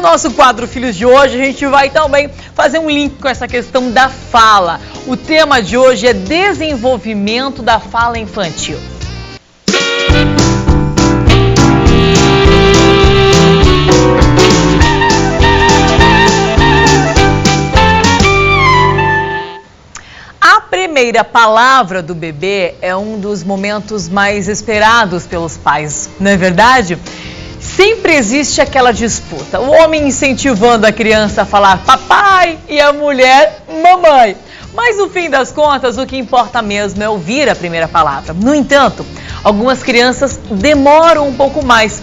nosso quadro Filhos de hoje, a gente vai também fazer um link com essa questão da fala. O tema de hoje é desenvolvimento da fala infantil. A primeira palavra do bebê é um dos momentos mais esperados pelos pais, não é verdade? Sempre existe aquela disputa, o homem incentivando a criança a falar papai e a mulher mamãe. Mas no fim das contas, o que importa mesmo é ouvir a primeira palavra. No entanto, algumas crianças demoram um pouco mais.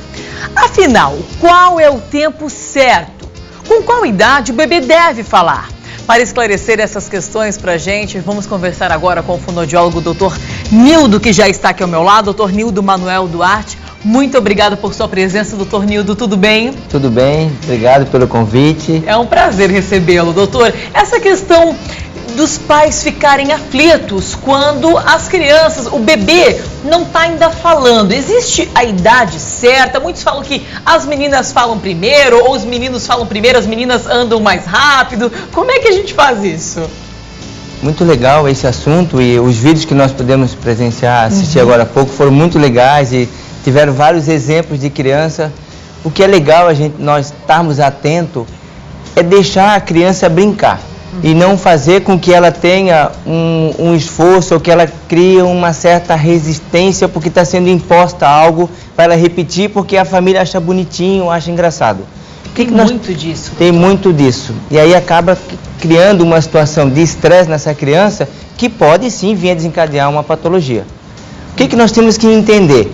Afinal, qual é o tempo certo? Com qual idade o bebê deve falar? Para esclarecer essas questões para a gente, vamos conversar agora com o fonoaudiólogo Dr. Nildo, que já está aqui ao meu lado, Dr. Nildo Manuel Duarte. Muito obrigado por sua presença, doutor Nildo, tudo bem? Tudo bem, obrigado pelo convite. É um prazer recebê-lo, doutor. Essa questão dos pais ficarem aflitos quando as crianças, o bebê não está ainda falando. Existe a idade certa? Muitos falam que as meninas falam primeiro, ou os meninos falam primeiro, as meninas andam mais rápido. Como é que a gente faz isso? Muito legal esse assunto e os vídeos que nós pudemos presenciar, assistir agora há pouco, foram muito legais e tiveram vários exemplos de criança. O que é legal nós estarmos atentos é deixar a criança brincar e não fazer com que ela tenha um esforço ou que ela crie uma certa resistência porque está sendo imposta algo para ela repetir porque a família acha bonitinho, acha engraçado. Muito disso. Tem muito disso. E aí acaba criando uma situação de estresse nessa criança que pode sim vir a desencadear uma patologia. O que nós temos que entender?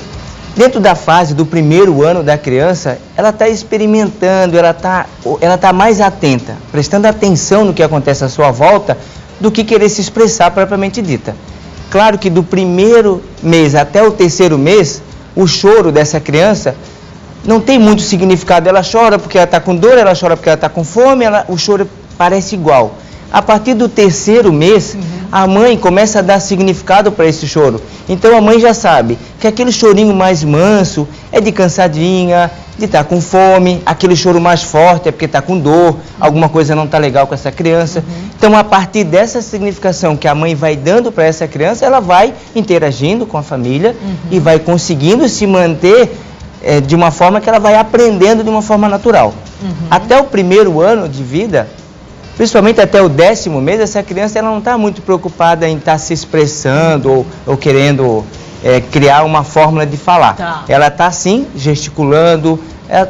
Dentro da fase do primeiro ano da criança, ela está experimentando, ela tá mais atenta, prestando atenção no que acontece à sua volta, do que querer se expressar propriamente dita. Claro que do primeiro mês até o terceiro mês, o choro dessa criança não tem muito significado. Ela chora porque ela está com dor, ela chora porque ela está com fome, o choro parece igual. A partir do terceiro mês, a mãe começa a dar significado para esse choro. Então a mãe já sabe que aquele chorinho mais manso é de cansadinha, de estar com fome, aquele choro mais forte é porque está com dor, alguma coisa não está legal com essa criança. Então a partir dessa significação que a mãe vai dando para essa criança, ela vai interagindo com a família e vai conseguindo se manter de uma forma que ela vai aprendendo de uma forma natural. Até o primeiro ano de vida, principalmente até o 10º mês, essa criança ela não está muito preocupada em estar se expressando ou querendo criar uma fórmula de falar. Ela está sim gesticulando,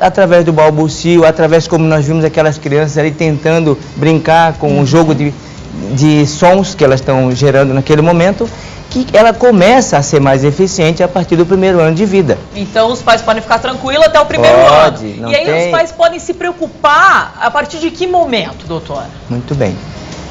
através do balbucio, através como nós vimos aquelas crianças ali tentando brincar com o jogo de sons que elas estão gerando naquele momento, que ela começa a ser mais eficiente a partir do primeiro ano de vida. Então os pais podem ficar tranquilos até o primeiro ano. E aí os pais podem se preocupar a partir de que momento, doutor? Muito bem.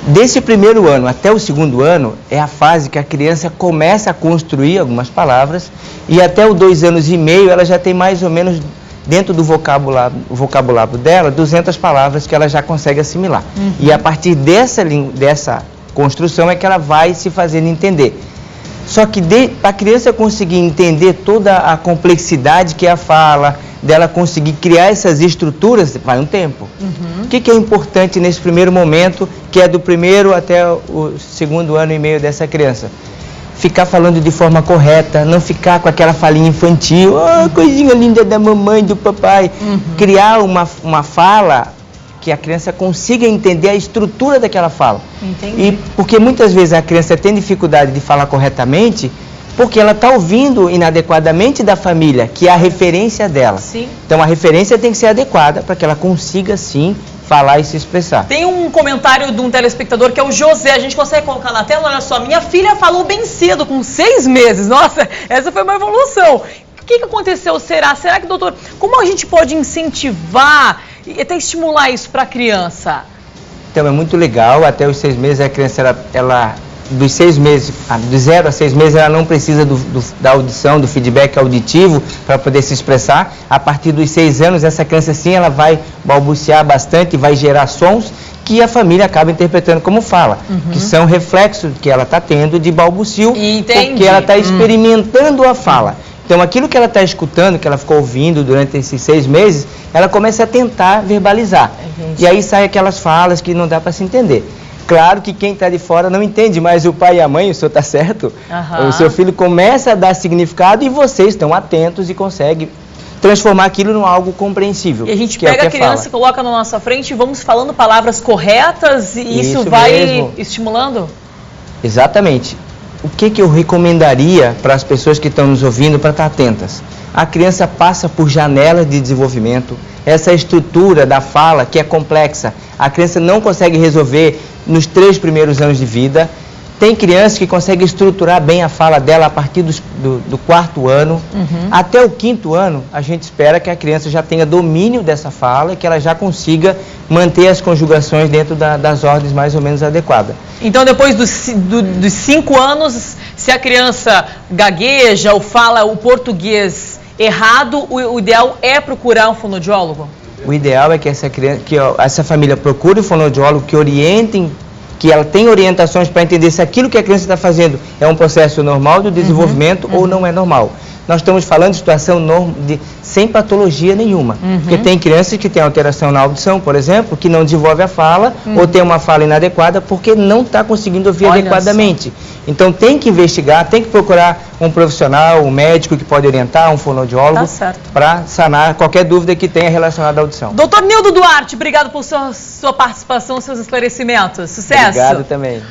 Desse primeiro ano até o segundo ano é a fase que a criança começa a construir algumas palavras e até os 2 anos e meio ela já tem mais ou menos dentro do vocabulário dela 200 palavras que ela já consegue assimilar. E a partir dessa construção é que ela vai se fazendo entender. Só que para a criança conseguir entender toda a complexidade que é a fala, dela conseguir criar essas estruturas, vai um tempo. O que é importante nesse primeiro momento, que é do primeiro até o segundo ano e meio dessa criança? Ficar falando de forma correta, não ficar com aquela falinha infantil, coisinha linda da mamãe, do papai. Criar uma fala que a criança consiga entender a estrutura daquela fala. E porque muitas vezes a criança tem dificuldade de falar corretamente, porque ela está ouvindo inadequadamente da família, que é a referência dela. Então a referência tem que ser adequada para que ela consiga sim falar e se expressar. Tem um comentário de um telespectador que é o José, a gente consegue colocar na tela? Olha só, minha filha falou bem cedo, com 6 meses. Nossa, essa foi uma evolução. O que aconteceu? Será que, doutor, como a gente pode incentivar e até estimular isso para a criança? Então é muito legal, até os 6 meses a criança, ela dos 6 meses, de 0 a 6 meses, ela não precisa da audição, do feedback auditivo para poder se expressar. A partir dos 6 anos, essa criança sim, ela vai balbuciar bastante, vai gerar sons que a família acaba interpretando como fala, que são reflexos que ela está tendo de balbucio, porque ela está experimentando a fala. Então, aquilo que ela está escutando, que ela ficou ouvindo durante esses 6 meses, ela começa a tentar verbalizar. E aí saem aquelas falas que não dá para se entender. Claro que quem está de fora não entende, mas o pai e a mãe, o senhor está certo, o seu filho começa a dar significado e vocês estão atentos e conseguem transformar aquilo em algo compreensível. E a gente pega a criança e coloca na nossa frente e vamos falando palavras corretas e isso vai mesmo estimulando? Exatamente. O que eu recomendaria para as pessoas que estão nos ouvindo para estar atentas? A criança passa por janelas de desenvolvimento, essa estrutura da fala que é complexa, a criança não consegue resolver nos 3 primeiros anos de vida. Tem crianças que conseguem estruturar bem a fala dela a partir do 4º ano. Até o 5º ano, a gente espera que a criança já tenha domínio dessa fala e que ela já consiga manter as conjugações dentro das ordens mais ou menos adequadas. Então, depois dos 5 anos, se a criança gagueja ou fala o português errado, o ideal é procurar um fonoaudiólogo? O ideal é que essa família procure um fonoaudiólogo que orientem, que ela tem orientações para entender se aquilo que a criança está fazendo é um processo normal do desenvolvimento ou não é normal. Nós estamos falando de situação sem patologia nenhuma. Porque tem crianças que têm alteração na audição, por exemplo, que não desenvolve a fala ou tem uma fala inadequada porque não está conseguindo ouvir adequadamente. Então tem que investigar, tem que procurar um profissional, um médico que pode orientar, um fonoaudiólogo, para sanar qualquer dúvida que tenha relacionada à audição. Doutor Nildo Duarte, obrigado por sua participação, seus esclarecimentos. Sucesso! Obrigado também.